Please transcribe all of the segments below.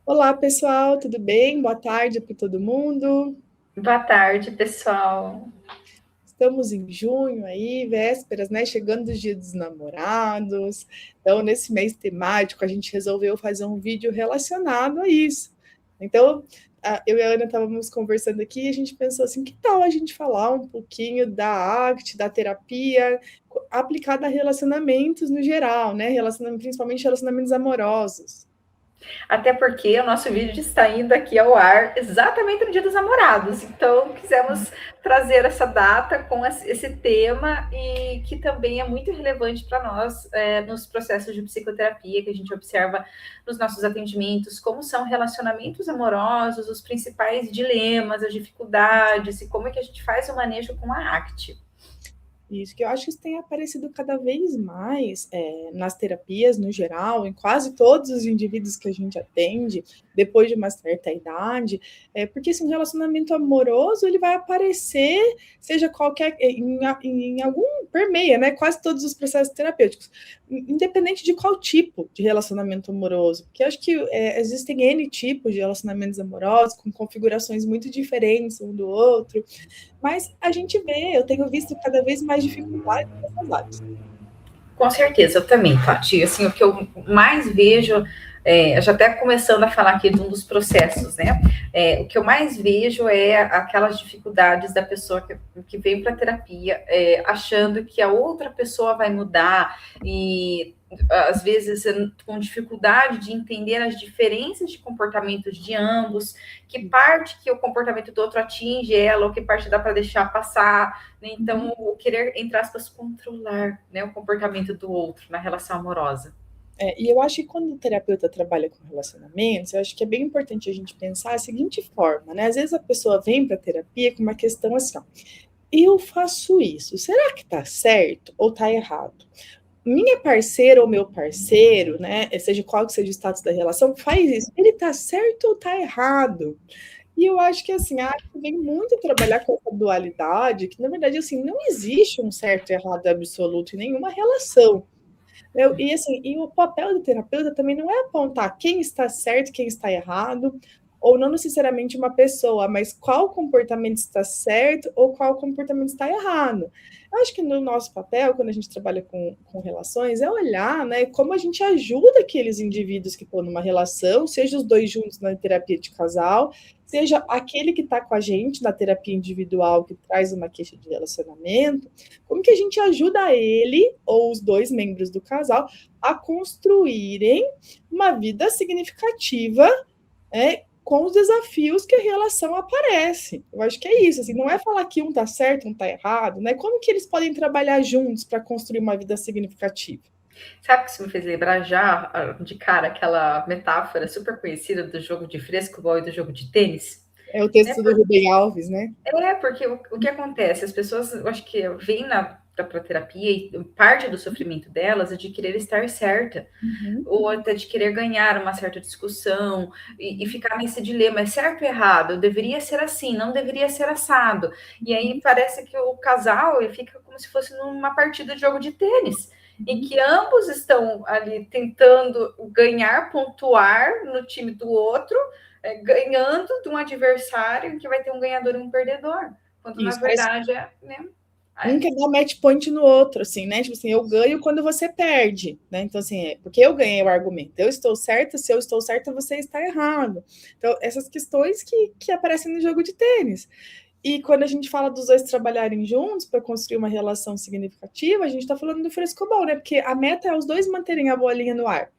Olá, pessoal, tudo bem? Boa tarde para todo mundo. Boa tarde, pessoal. Estamos em junho aí, vésperas, né? Chegando os dias dos namorados. Então, nesse mês temático, a gente resolveu fazer um vídeo relacionado a isso. Então, eu e a Ana estávamos conversando aqui e a gente pensou assim, que tal a gente falar um pouquinho da arte, da terapia, aplicada a relacionamentos no geral, né? Principalmente relacionamentos amorosos. Até porque o nosso vídeo está indo aqui ao ar exatamente no Dia dos Namorados. Então, quisemos trazer essa data com esse tema e que também é muito relevante para nós nos processos de psicoterapia que a gente observa nos nossos atendimentos, como são relacionamentos amorosos, os principais dilemas, as dificuldades e como é que a gente faz o manejo com a ACT. Isso, que eu acho que isso tem aparecido cada vez mais nas terapias no geral, em quase todos os indivíduos que a gente atende, depois de uma certa idade, porque esse relacionamento amoroso ele vai aparecer, seja qualquer, em algum permeia, né? Quase todos os processos terapêuticos, independente de qual tipo de relacionamento amoroso, porque acho que existem N tipos de relacionamentos amorosos, com configurações muito diferentes um do outro. Mas a gente vê, eu tenho visto cada vez mais dificuldade nessas áreas. Com certeza, eu também, Tati. Assim, o que eu mais vejo, já até começando a falar aqui de um dos processos, né? O que eu mais vejo é aquelas dificuldades da pessoa que vem para a terapia, achando que a outra pessoa vai mudar e às vezes com dificuldade de entender as diferenças de comportamentos de ambos, que parte que o comportamento do outro atinge ela, ou que parte dá para deixar passar, né? Então, o querer, entre aspas, controlar, né, o comportamento do outro na relação amorosa. E eu acho que quando o terapeuta trabalha com relacionamentos, eu acho que é bem importante a gente pensar a seguinte forma, né? Às vezes a pessoa vem para a terapia com uma questão assim, ó, eu faço isso, será que tá certo ou tá errado? Minha parceira ou meu parceiro, né, seja qual que seja o status da relação, faz isso, ele tá certo ou tá errado? E eu acho que assim, a arte vem muito trabalhar com essa dualidade, que na verdade assim, não existe um certo e errado absoluto em nenhuma relação. E assim, e o papel do terapeuta também não é apontar quem está certo, quem está errado, ou não necessariamente uma pessoa, mas qual comportamento está certo ou qual comportamento está errado. Eu acho que no nosso papel, quando a gente trabalha com relações, é olhar, né, como a gente ajuda aqueles indivíduos que estão numa relação, seja os dois juntos na terapia de casal, seja aquele que está com a gente na terapia individual, que traz uma queixa de relacionamento, como que a gente ajuda ele ou os dois membros do casal a construírem uma vida significativa, com os desafios que a relação aparece. Eu acho que é isso, assim, não é falar que um está certo, um está errado, né? Como que eles podem trabalhar juntos para construir uma vida significativa? Sabe o que isso me fez lembrar já, de cara, aquela metáfora super conhecida do jogo de frescobol e do jogo de tênis? É o Né? texto do Rubem Alves, né? Porque o que acontece? As pessoas, eu acho que vêm para terapia e parte do sofrimento delas é de querer estar certa, Uhum. ou até de querer ganhar uma certa discussão e ficar nesse dilema, é certo ou errado? Deveria ser assim, não deveria ser assado. E aí parece que o casal fica como se fosse numa partida de jogo de tênis, em Uhum. que ambos estão ali tentando ganhar, pontuar no time do outro, ganhando de um adversário que vai ter um ganhador e um perdedor. Quando na Isso, parece verdade é, né, um quer dar match point no outro, assim, né? Tipo assim, eu ganho quando você perde, né? Então, assim, porque eu ganhei o argumento. Eu estou certa, se eu estou certa, você está errado. Então, essas questões que aparecem no jogo de tênis. E quando a gente fala dos dois trabalharem juntos para construir uma relação significativa, a gente está falando do frescobol, né? Porque a meta é os dois manterem a bolinha no ar.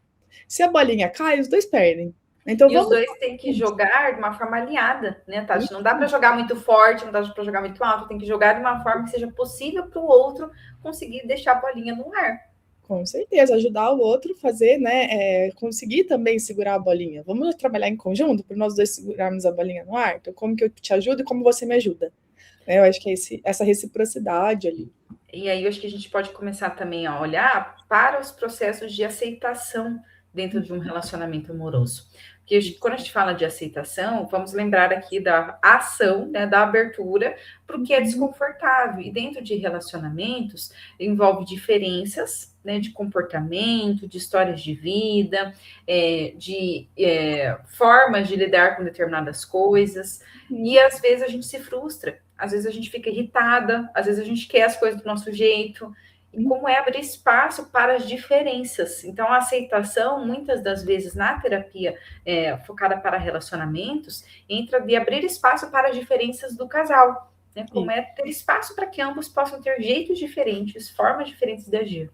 Se a bolinha cai, os dois perdem. Então, e os vamos. dois têm que jogar de uma forma alinhada, né, Tati? Não dá para jogar muito forte, não dá para jogar muito alto, tem que jogar de uma forma que seja possível para o outro conseguir deixar a bolinha no ar. Com certeza, ajudar o outro a fazer, né? Conseguir também segurar a bolinha. Vamos trabalhar em conjunto para nós dois segurarmos a bolinha no ar? Então, como que eu te ajudo e como você me ajuda? Eu acho que é essa reciprocidade ali. E aí eu acho que a gente pode começar também a olhar para os processos de aceitação dentro de um relacionamento amoroso. Porque quando a gente fala de aceitação, vamos lembrar aqui da ação, né, da abertura para o que é desconfortável. E dentro de relacionamentos, envolve diferenças, né, de comportamento, de histórias de vida, de formas de lidar com determinadas coisas. E às vezes a gente se frustra, às vezes a gente fica irritada, às vezes a gente quer as coisas do nosso jeito. E como é abrir espaço para as diferenças. Então, a aceitação, muitas das vezes, na terapia focada para relacionamentos, entra de abrir espaço para as diferenças do casal. Né? Como é ter espaço para que ambos possam ter jeitos diferentes, formas diferentes de agir.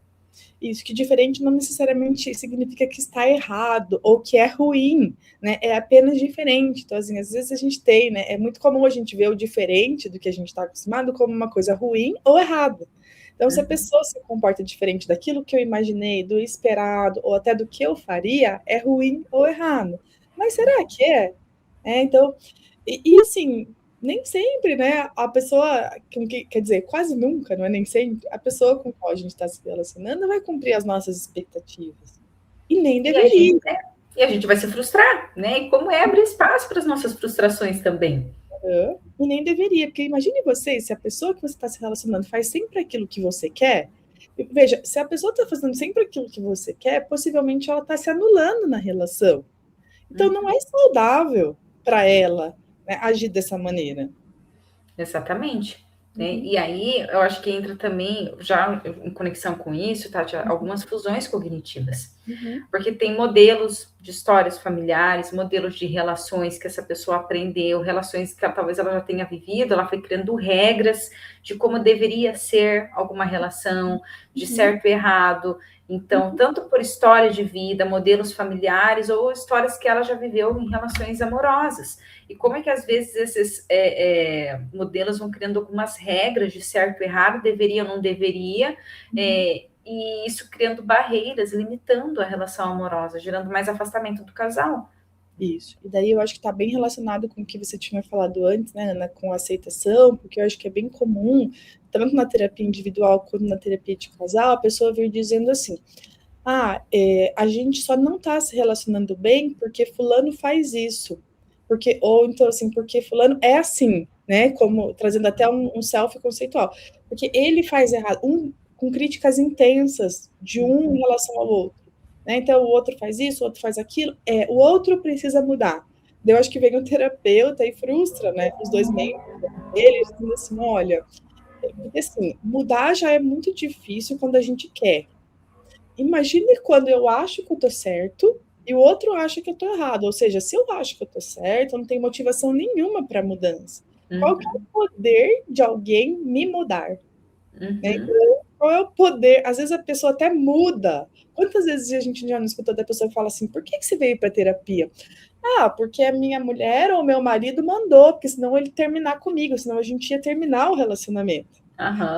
Isso, que diferente não necessariamente significa que está errado ou que é ruim, né? É apenas diferente. Então, assim, às vezes a gente tem, né? É muito comum a gente ver o diferente do que a gente está acostumado como uma coisa ruim ou errada. Então, se a pessoa se comporta diferente daquilo que eu imaginei, do esperado, ou até do que eu faria, é ruim ou errado. Mas será que é? Então, assim, nem sempre, né, a pessoa, quer dizer, quase nunca, não é nem sempre, a pessoa com qual a gente está se relacionando vai cumprir as nossas expectativas. E nem deveria. E a gente vai se frustrar, né? E como é abrir espaço para as nossas frustrações também. E nem deveria, porque imagine você, se a pessoa que você está se relacionando faz sempre aquilo que você quer, veja, se a pessoa está fazendo sempre aquilo que você quer, possivelmente ela está se anulando na relação. Então não é saudável para ela, né, agir dessa maneira. Exatamente. Né? E aí, eu acho que entra também, já em conexão com isso, Tati, algumas fusões cognitivas. Porque tem modelos de histórias familiares, modelos de relações que essa pessoa aprendeu, relações que talvez ela já tenha vivido, ela foi criando regras de como deveria ser alguma relação, de certo e errado. Então, tanto por história de vida, modelos familiares, ou histórias que ela já viveu em relações amorosas. E como é que, às vezes, esses modelos vão criando algumas regras de certo e errado, deveria ou não deveria, e isso criando barreiras, limitando a relação amorosa, gerando mais afastamento do casal. Isso. E daí eu acho que está bem relacionado com o que você tinha falado antes, né, Ana, com a aceitação, porque eu acho que é bem comum, tanto na terapia individual quanto na terapia de casal, a pessoa vir dizendo assim, a gente só não está se relacionando bem porque fulano faz isso. Ou então assim, porque fulano é assim, né, como trazendo até um self conceitual, porque ele faz errado, com críticas intensas de um em relação ao outro. Né? Então, o outro faz isso, o outro faz aquilo, o outro precisa mudar. Eu acho que vem o terapeuta e frustra, né, os dois membros dele, dizendo assim, olha, porque assim, mudar já é muito difícil quando a gente quer. Imagine quando eu acho que eu tô certo e o outro acha que eu tô errado. Ou seja, se eu acho que eu tô certo, eu não tenho motivação nenhuma para mudança. Qual que é o poder de alguém me mudar? Né? Qual é o poder? Às vezes a pessoa até muda. Quantas vezes a gente já não escutou da pessoa que fala assim, por que você veio para terapia? Porque a minha mulher ou meu marido mandou, porque senão ele terminar comigo, senão a gente ia terminar o relacionamento.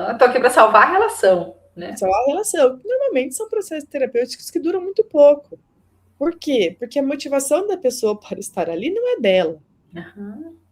Eu tô aqui para salvar a relação, né? Salvar a relação. Normalmente são processos terapêuticos que duram muito pouco. Por quê? Porque a motivação da pessoa para estar ali não é dela.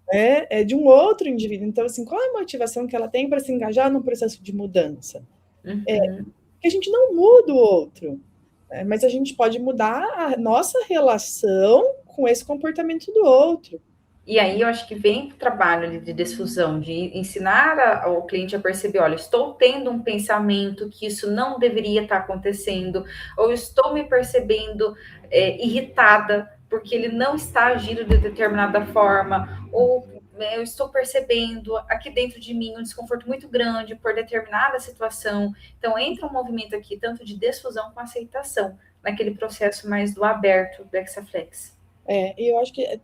É de um outro indivíduo. Então, assim, qual é a motivação que ela tem para se engajar num processo de mudança? Que a gente não muda o outro, né? Mas a gente pode mudar a nossa relação com esse comportamento do outro. E aí eu acho que vem o trabalho de desfusão, de ensinar o cliente a perceber, olha, estou tendo um pensamento que isso não deveria estar acontecendo, ou estou me percebendo irritada porque ele não está agindo de determinada forma, ou eu estou percebendo aqui dentro de mim um desconforto muito grande por determinada situação. Então entra um movimento aqui tanto de desfusão com aceitação, naquele processo mais do aberto do Hexaflex. Eu acho que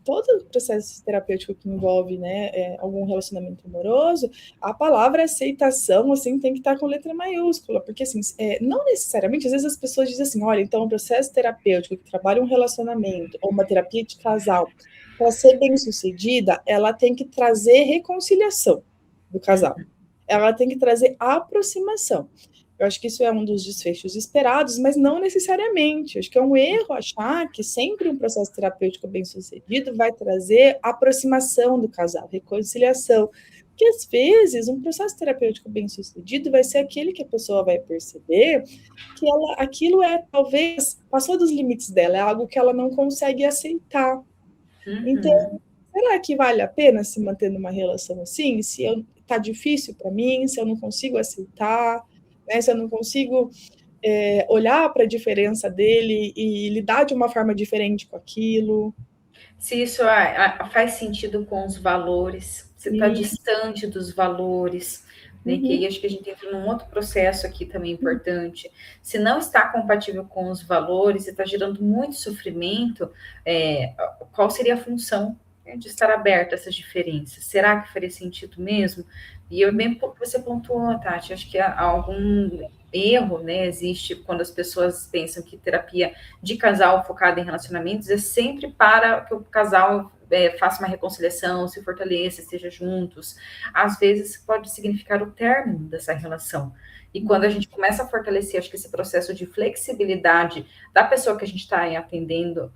todo o processo terapêutico que envolve, né, algum relacionamento amoroso, a palavra aceitação, assim, tem que estar com letra maiúscula, porque, assim, não necessariamente, às vezes as pessoas dizem assim, olha, então, o processo terapêutico que trabalha um relacionamento, ou uma terapia de casal, para ser bem sucedida, ela tem que trazer reconciliação do casal, ela tem que trazer aproximação. Eu acho que isso é um dos desfechos esperados, mas não necessariamente. Eu acho que é um erro achar que sempre um processo terapêutico bem-sucedido vai trazer aproximação do casal, reconciliação. que às vezes um processo terapêutico bem-sucedido vai ser aquele que a pessoa vai perceber que aquilo talvez, passou dos limites dela, é algo que ela não consegue aceitar. Então, será que vale a pena se manter numa relação assim? Se tá difícil para mim, se eu não consigo aceitar, né, se eu não consigo olhar para a diferença dele e lidar de uma forma diferente com aquilo. Se isso faz sentido com os valores, se está distante dos valores, né? Que aí acho que a gente entra num outro processo aqui também importante. Se não está compatível com os valores e está gerando muito sofrimento, qual seria a função, né, de estar aberto a essas diferenças? Será que faria sentido mesmo? E bem pouco você pontuou, Tati, acho que há algum erro, né, existe quando as pessoas pensam que terapia de casal focada em relacionamentos é sempre para que o casal faça uma reconciliação, se fortaleça, esteja juntos. Às vezes pode significar o término dessa relação. E quando a gente começa a fortalecer, acho que esse processo de flexibilidade da pessoa que a gente está em atendimento,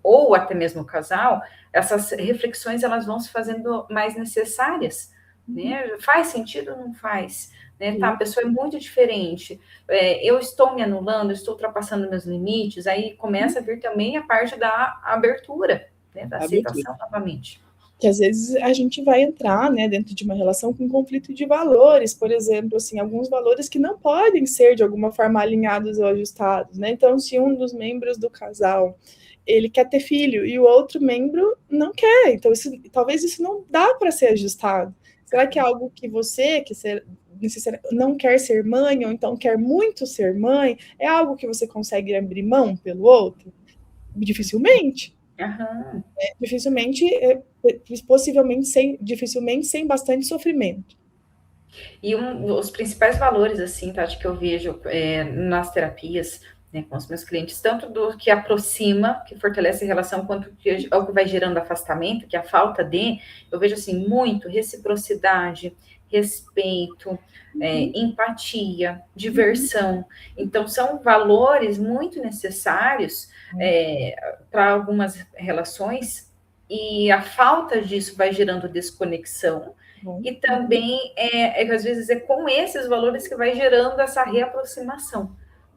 ou até mesmo o casal, essas reflexões elas vão se fazendo mais necessárias. Né? Faz sentido ou não faz? Né? Tá, a pessoa é muito diferente, eu estou me anulando, estou ultrapassando meus limites, aí começa a vir também a parte da abertura, né? Da aceitação novamente. Que às vezes a gente vai entrar, né, dentro de uma relação com conflito de valores, por exemplo, assim, alguns valores que não podem ser de alguma forma alinhados ou ajustados, né? Então, se um dos membros do casal ele quer ter filho e o outro membro não quer, então talvez isso não dá para ser ajustado. Será que é algo que você não quer ser mãe ou então quer muito ser mãe? É algo que você consegue abrir mão pelo outro? Dificilmente. Uhum. Dificilmente sem bastante sofrimento. E os principais valores, assim, Tati, que eu vejo nas terapias, né, com os meus clientes, tanto do que aproxima, que fortalece a relação, quanto o que vai gerando afastamento, que é a falta de, eu vejo, assim, muito reciprocidade, respeito, empatia, diversão. Então, são valores muito necessários para algumas relações, e a falta disso vai gerando desconexão, e também, às vezes, é com esses valores que vai gerando essa reaproximação.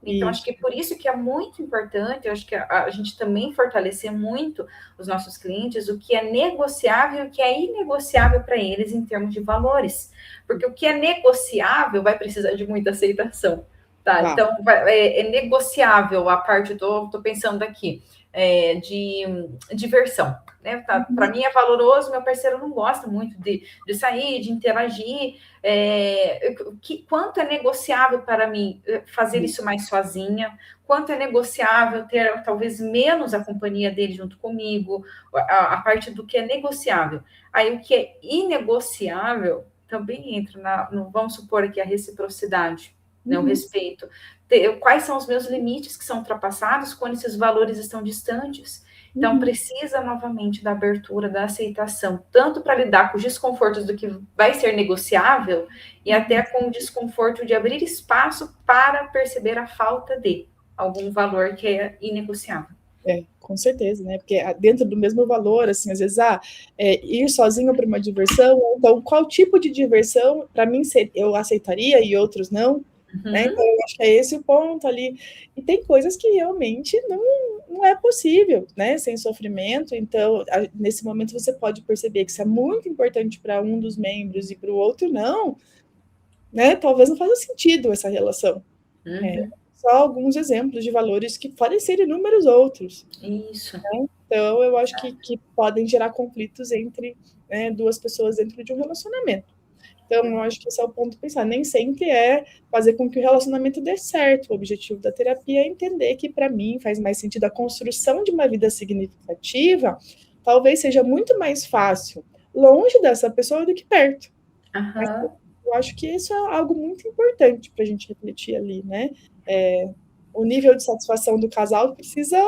Então, acho que por isso que é muito importante, eu acho que a gente também fortalecer muito os nossos clientes, o que é negociável e o que é inegociável para eles em termos de valores. Porque o que é negociável vai precisar de muita aceitação. Tá? Então, é negociável a parte, estou pensando aqui, de diversão. Né? Tá, para mim é valoroso, meu parceiro não gosta muito de sair, de interagir. Quanto é negociável para mim fazer isso mais sozinha? Quanto é negociável ter talvez menos a companhia dele junto comigo? A parte do que é negociável. Aí o que é inegociável também entra vamos supor aqui a reciprocidade, né, o respeito. Quais são os meus limites que são ultrapassados quando esses valores estão distantes? Então, precisa novamente da abertura, da aceitação, tanto para lidar com os desconfortos do que vai ser negociável, e até com o desconforto de abrir espaço para perceber a falta de algum valor que é inegociável. Com certeza, né? Porque dentro do mesmo valor, assim, às vezes, ir sozinho para uma diversão, então, qual tipo de diversão, para mim, eu aceitaria e outros não? Né? Então, eu acho que é esse o ponto ali. E tem coisas que realmente não é possível, né? Sem sofrimento. Então, nesse momento, você pode perceber que isso é muito importante para um dos membros e para o outro não, né? Talvez não faça sentido essa relação. Só alguns exemplos de valores que podem ser inúmeros outros. Isso. Né? Então, eu acho que podem gerar conflitos entre duas pessoas dentro de um relacionamento. Então, eu acho que esse é o ponto de pensar. Nem sempre é fazer com que o relacionamento dê certo. O objetivo da terapia é entender que, para mim, faz mais sentido a construção de uma vida significativa. Talvez seja muito mais fácil longe dessa pessoa do que perto. Mas eu acho que isso é algo muito importante para a gente refletir ali, né? O nível de satisfação do casal precisa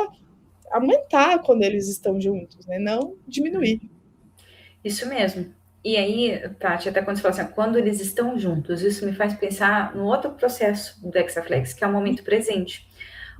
aumentar quando eles estão juntos, né? Não diminuir. Isso mesmo. E aí, Tati, até quando você fala assim, quando eles estão juntos, isso me faz pensar no outro processo do Dexaflex, que é o momento presente.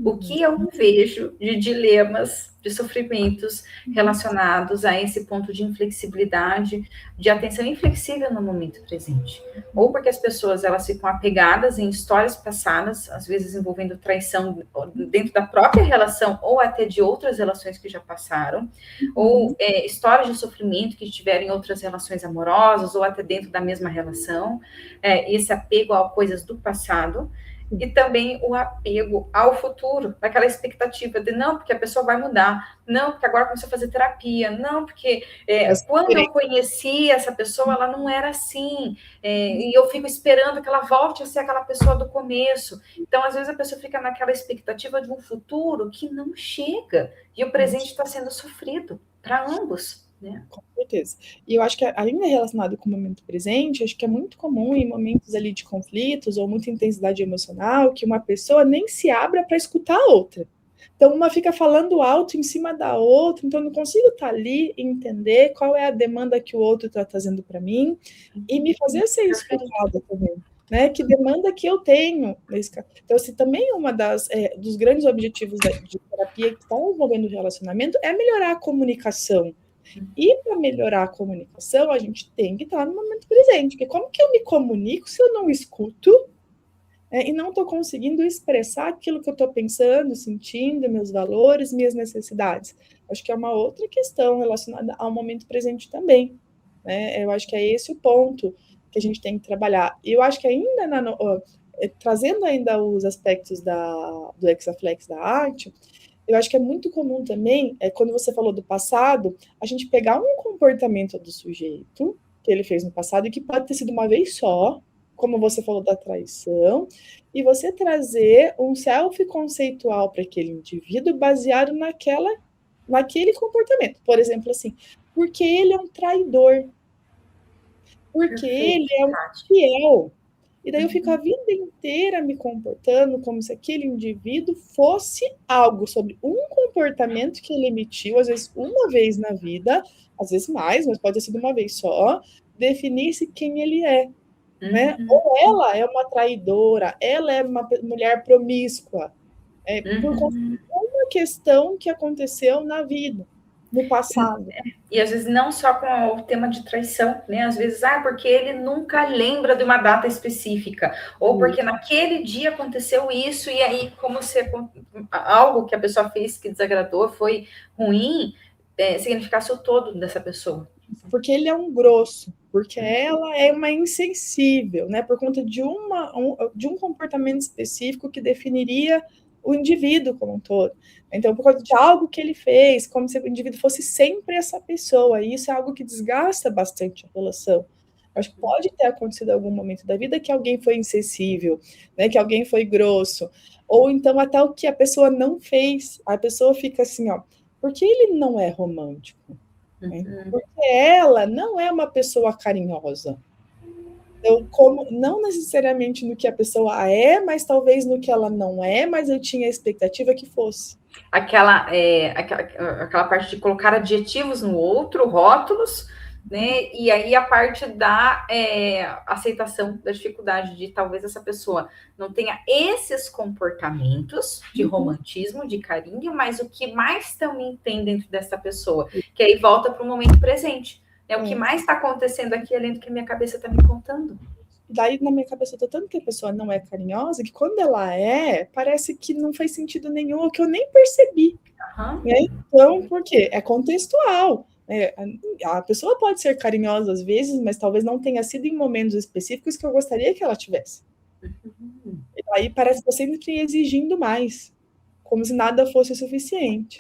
O que eu vejo de dilemas, de sofrimentos relacionados a esse ponto de inflexibilidade, de atenção inflexível no momento presente. Ou porque as pessoas elas ficam apegadas em histórias passadas, às vezes envolvendo traição dentro da própria relação ou até de outras relações que já passaram, ou histórias de sofrimento que tiveram em outras relações amorosas ou até dentro da mesma relação, esse apego a coisas do passado. E também o apego ao futuro, aquela expectativa de não, porque a pessoa vai mudar, não, porque agora começou a fazer terapia, não, porque quando eu conheci essa pessoa, ela não era assim, e eu fico esperando que ela volte a ser aquela pessoa do começo. Então, às vezes, a pessoa fica naquela expectativa de um futuro que não chega, e o presente está sendo sofrido para ambos. Né? Com certeza. E eu acho que, ainda relacionado com o momento presente, acho que é muito comum em momentos ali de conflitos ou muita intensidade emocional que uma pessoa nem se abra para escutar a outra. Então, uma fica falando alto em cima da outra, então eu não consigo estar ali e entender qual é a demanda que o outro está trazendo para mim e me fazer ser escutada também. Né, que demanda que eu tenho nesse caso. Então, assim, também uma dos grandes objetivos de terapia que está envolvendo o relacionamento é melhorar a comunicação. E para melhorar a comunicação, a gente tem que estar no momento presente. Porque como que eu me comunico se eu não escuto e não estou conseguindo expressar aquilo que eu estou pensando, sentindo, meus valores, minhas necessidades? Acho que é uma outra questão relacionada ao momento presente também. Né? Eu acho que é esse o ponto que a gente tem que trabalhar. E eu acho que ainda, trazendo ainda os aspectos do Hexaflex da arte, eu acho que é muito comum também, quando você falou do passado, a gente pegar um comportamento do sujeito que ele fez no passado e que pode ter sido uma vez só, como você falou da traição, e você trazer um self conceitual para aquele indivíduo baseado naquele comportamento. Por exemplo, assim, porque ele é um traidor, porque ele é um fiel. E daí eu fico a vida inteira me comportando como se aquele indivíduo fosse algo sobre um comportamento que ele emitiu, às vezes uma vez na vida, às vezes mais, mas pode ter sido uma vez só, definisse quem ele é. Né? Ou ela é uma traidora, ela é uma mulher promíscua, por conta de uma questão que aconteceu na vida, no passado. E às vezes não só com o tema de traição, né? Às vezes, porque ele nunca lembra de uma data específica, ou porque naquele dia aconteceu isso, e aí, como se algo que a pessoa fez que desagradou, foi ruim, significasse o todo dessa pessoa. Porque ele é um grosso, porque ela é uma insensível, né? Por conta de um comportamento específico que definiria o indivíduo como um todo. Então, por conta de algo que ele fez, como se o indivíduo fosse sempre essa pessoa, e isso é algo que desgasta bastante a relação. Acho que pode ter acontecido em algum momento da vida que alguém foi insensível, né, que alguém foi grosso, ou então até o que a pessoa não fez, a pessoa fica assim, porque ele não é romântico? Porque ela não é uma pessoa carinhosa. Então, não necessariamente no que a pessoa é, mas talvez no que ela não é, mas eu tinha a expectativa que fosse. Aquela parte de colocar adjetivos no outro, rótulos, né? E aí a parte da aceitação da dificuldade de talvez essa pessoa não tenha esses comportamentos de romantismo, de carinho, mas o que mais também tem dentro dessa pessoa, que aí volta para o momento presente. O que mais está acontecendo aqui além do que a minha cabeça está me contando. Daí, na minha cabeça, eu tô tanto que a pessoa não é carinhosa, que quando ela parece que não faz sentido nenhum, ou que eu nem percebi. Né? Então, por quê? É contextual. A pessoa pode ser carinhosa às vezes, mas talvez não tenha sido em momentos específicos que eu gostaria que ela tivesse. E aí parece que eu sempre exigindo mais, como se nada fosse suficiente.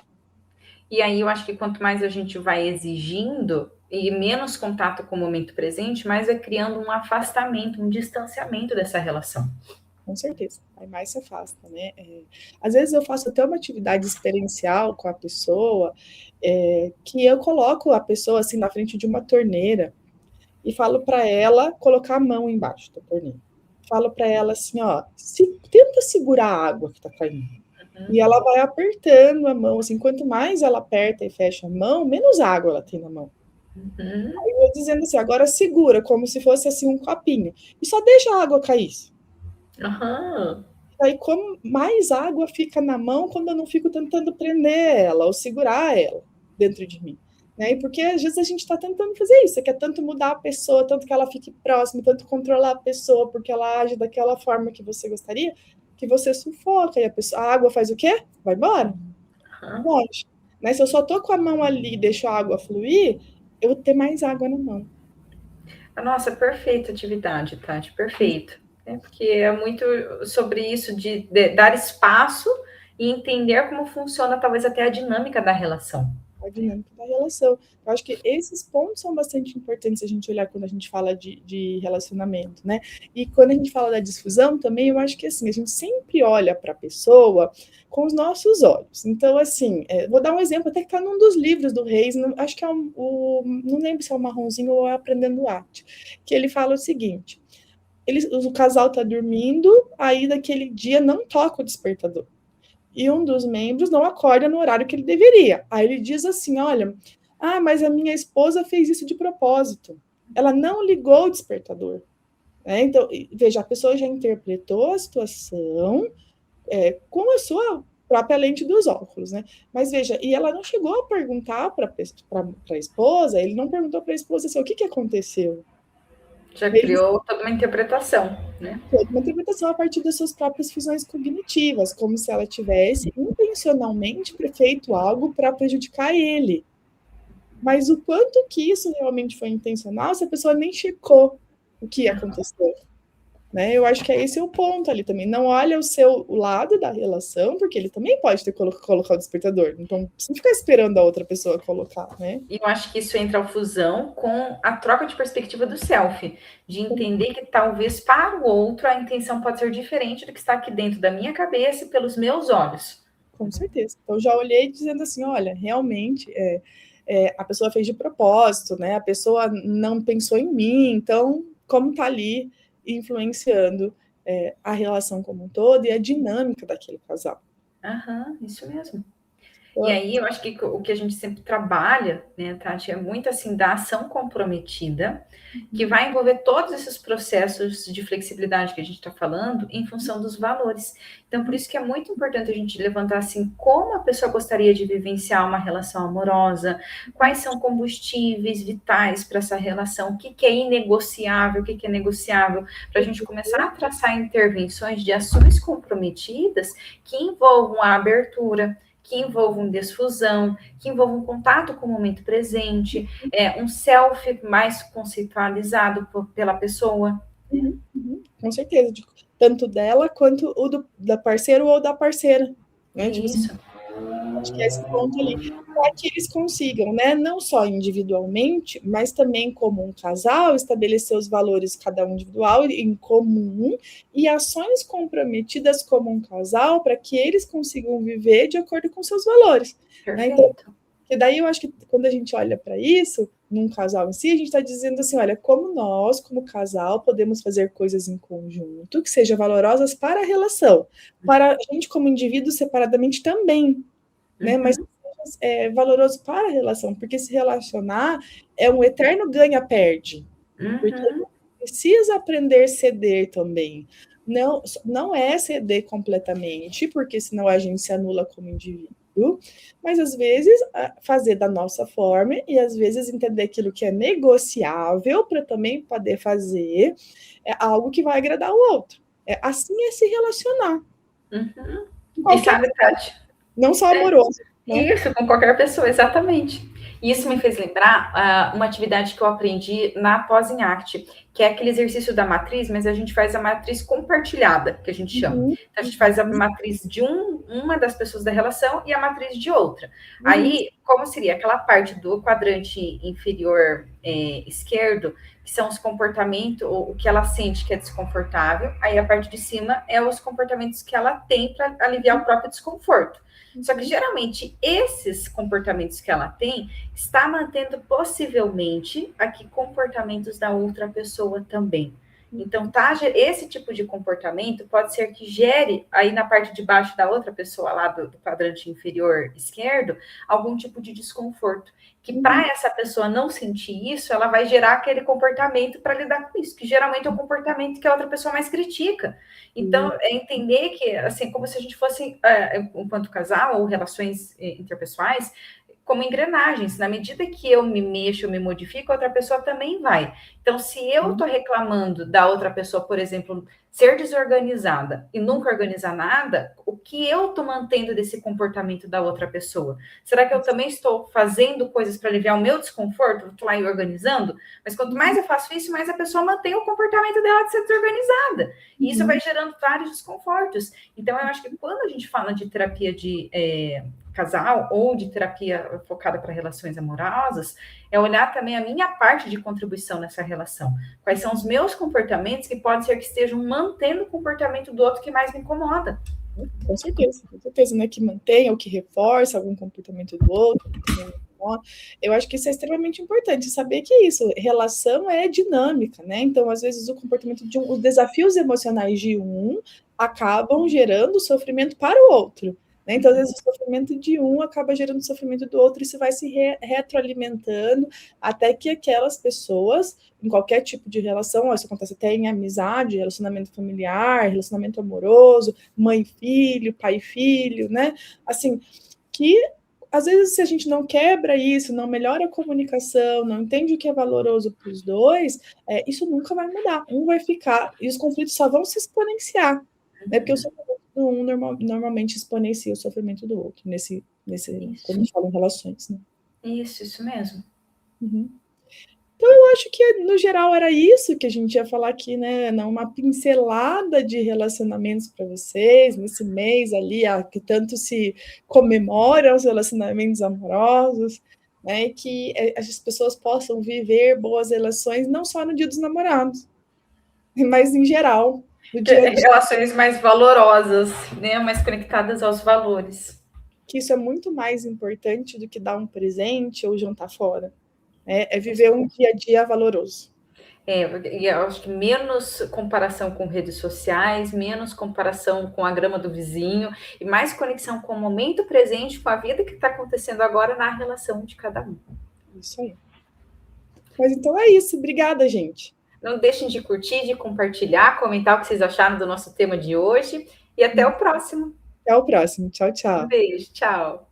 E aí eu acho que quanto mais a gente vai exigindo e menos contato com o momento presente, mais vai criando um afastamento, um distanciamento dessa relação. Com certeza, aí mais se afasta, né? Às vezes eu faço até uma atividade experiencial com a pessoa, que eu coloco a pessoa assim na frente de uma torneira e falo para ela colocar a mão embaixo da torneira. Falo para ela assim, tenta segurar a água que está caindo. E ela vai apertando a mão, assim, quanto mais ela aperta e fecha a mão, menos água ela tem na mão. Aí eu vou dizendo assim, agora segura, como se fosse assim um copinho. E só deixa a água cair. Aí, como mais água fica na mão quando eu não fico tentando prender ela ou segurar ela dentro de mim. Né? Porque às vezes a gente está tentando fazer isso, você quer tanto mudar a pessoa, tanto que ela fique próxima, tanto controlar a pessoa, porque ela age daquela forma que você gostaria, que você sufoca, e a água faz o quê? Vai embora. Longe. Né? Se eu só tô com a mão ali e deixo a água fluir, eu vou ter mais água na mão. Nossa, perfeita atividade, Tati, perfeito. Porque é muito sobre isso de dar espaço e entender como funciona talvez até a dinâmica da relação. A dinâmica da relação. Eu acho que esses pontos são bastante importantes a gente olhar quando a gente fala de relacionamento, né? E quando a gente fala da difusão também, eu acho que assim, a gente sempre olha para a pessoa com os nossos olhos. Então, assim, vou dar um exemplo, até que está num dos livros do Reis, acho que é não lembro se é o Marronzinho ou é Aprendendo Arte, que ele fala o seguinte: o casal está dormindo, aí daquele dia não toca o despertador. E um dos membros não acorda no horário que ele deveria. Aí ele diz assim, olha, mas a minha esposa fez isso de propósito. Ela não ligou o despertador. Então, veja, a pessoa já interpretou a situação com a sua própria lente dos óculos, né? Mas veja, e ela não chegou a perguntar para a esposa, ele não perguntou para a esposa assim, o que aconteceu? Já criou toda uma interpretação, né? Toda uma interpretação a partir das suas próprias fusões cognitivas, como se ela tivesse intencionalmente feito algo para prejudicar ele. Mas o quanto que isso realmente foi intencional, se a pessoa nem checou o que aconteceu. Né? Eu acho que esse é o ponto ali também. Não olha o lado da relação, porque ele também pode ter colocado o despertador. Então, não precisa ficar esperando a outra pessoa colocar, né? E eu acho que isso entra a fusão com a troca de perspectiva do self, de entender que talvez para o outro a intenção pode ser diferente do que está aqui dentro da minha cabeça e pelos meus olhos. Com certeza. Então, já olhei dizendo assim, olha, realmente a pessoa fez de propósito, né? A pessoa não pensou em mim, então, como está ali influenciando a relação como um todo e a dinâmica daquele casal. Isso mesmo. E aí, eu acho que o que a gente sempre trabalha, né, Tati, é muito assim, da ação comprometida, que vai envolver todos esses processos de flexibilidade que a gente está falando em função dos valores. Então, por isso que é muito importante a gente levantar, assim, como a pessoa gostaria de vivenciar uma relação amorosa, quais são combustíveis vitais para essa relação, o que é inegociável, o que é negociável, para a gente começar a traçar intervenções de ações comprometidas que envolvam a abertura, que envolvam desfusão, que envolvam contato com o momento presente, um self mais conceitualizado pela pessoa. Com certeza, tanto dela quanto o da parceiro ou da parceira. Né? Isso. Tipo, acho que é esse ponto ali, para que eles consigam, né, não só individualmente, mas também como um casal, estabelecer os valores cada um individual em comum e ações comprometidas como um casal para que eles consigam viver de acordo com seus valores. Né? Então, e daí eu acho que quando a gente olha para isso, num casal em si, a gente está dizendo assim, olha, como nós, como casal, podemos fazer coisas em conjunto que sejam valorosas para a relação, para a gente como indivíduo separadamente também, né? Mas seja valoroso para a relação, porque se relacionar é um eterno ganha-perde, porque precisa aprender a ceder também. Não é ceder completamente, porque senão a gente se anula como indivíduo, mas às vezes fazer da nossa forma e às vezes entender aquilo que é negociável para também poder fazer algo que vai agradar o outro. Assim é se relacionar. E sabe, Tati? Não só amoroso. Né? Isso, com qualquer pessoa, exatamente. Isso me fez lembrar uma atividade que eu aprendi na pós em arte, que é aquele exercício da matriz, mas a gente faz a matriz compartilhada, que a gente chama. Então, a gente faz a matriz de uma das pessoas da relação e a matriz de outra. Aí, como seria aquela parte do quadrante inferior esquerdo, que são os comportamentos, o que ela sente que é desconfortável, aí a parte de cima é os comportamentos que ela tem para aliviar o próprio desconforto. Só que, geralmente, esses comportamentos que ela tem está mantendo, possivelmente, aqui comportamentos da outra pessoa também. Então, esse tipo de comportamento pode ser que gere aí na parte de baixo da outra pessoa, lá do quadrante inferior esquerdo, algum tipo de desconforto. Que para essa pessoa não sentir isso, ela vai gerar aquele comportamento para lidar com isso, que geralmente é o comportamento que a outra pessoa mais critica. Então, é entender que, assim, como se a gente fosse, enquanto casal ou relações interpessoais, como engrenagens. Na medida que eu me mexo, eu me modifico, a outra pessoa também vai. Então, se eu estou reclamando da outra pessoa, por exemplo, ser desorganizada e nunca organizar nada, o que eu estou mantendo desse comportamento da outra pessoa? Será que eu também estou fazendo coisas para aliviar o meu desconforto? Estou lá organizando? Mas quanto mais eu faço isso, mais a pessoa mantém o comportamento dela de ser desorganizada. E isso vai gerando vários desconfortos. Então, eu acho que quando a gente fala de terapia de casal ou de terapia focada para relações amorosas, é olhar também a minha parte de contribuição nessa relação. Quais são os meus comportamentos que pode ser que estejam mantendo o comportamento do outro que mais me incomoda. Com certeza, né? Que mantém ou que reforça algum comportamento do outro. Eu acho que isso é extremamente importante, saber que isso, relação é dinâmica, né? Então, às vezes, o comportamento de os desafios emocionais de um acabam gerando sofrimento para o outro. Então, às vezes, o sofrimento de um acaba gerando sofrimento do outro, e isso vai se retroalimentando até que aquelas pessoas, em qualquer tipo de relação, isso acontece até em amizade, relacionamento familiar, relacionamento amoroso, mãe-filho, pai-filho, né? Assim, que às vezes, se a gente não quebra isso, não melhora a comunicação, não entende o que é valoroso para os dois, isso nunca vai mudar. Um vai ficar, e os conflitos só vão se exponenciar, né? Porque o sofrimento do um normalmente exponencia o sofrimento do outro, quando a gente fala em relações, né? Isso mesmo. Então, eu acho que, no geral, era isso que a gente ia falar aqui, né? Uma pincelada de relacionamentos para vocês, nesse mês ali, que tanto se comemora os relacionamentos amorosos, né? E que as pessoas possam viver boas relações, não só no Dia dos Namorados, mas em geral. No dia a dia. Relações mais valorosas, né? Mais conectadas aos valores. Que isso é muito mais importante do que dar um presente ou jantar fora. É viver um dia a dia valoroso. E eu acho que menos comparação com redes sociais, menos comparação com a grama do vizinho, e mais conexão com o momento presente, com a vida que está acontecendo agora na relação de cada um. Isso aí. Mas então é isso. Obrigada, gente. Não deixem de curtir, de compartilhar, comentar o que vocês acharam do nosso tema de hoje, e até o próximo. Até o próximo. Tchau, tchau. Um beijo, tchau.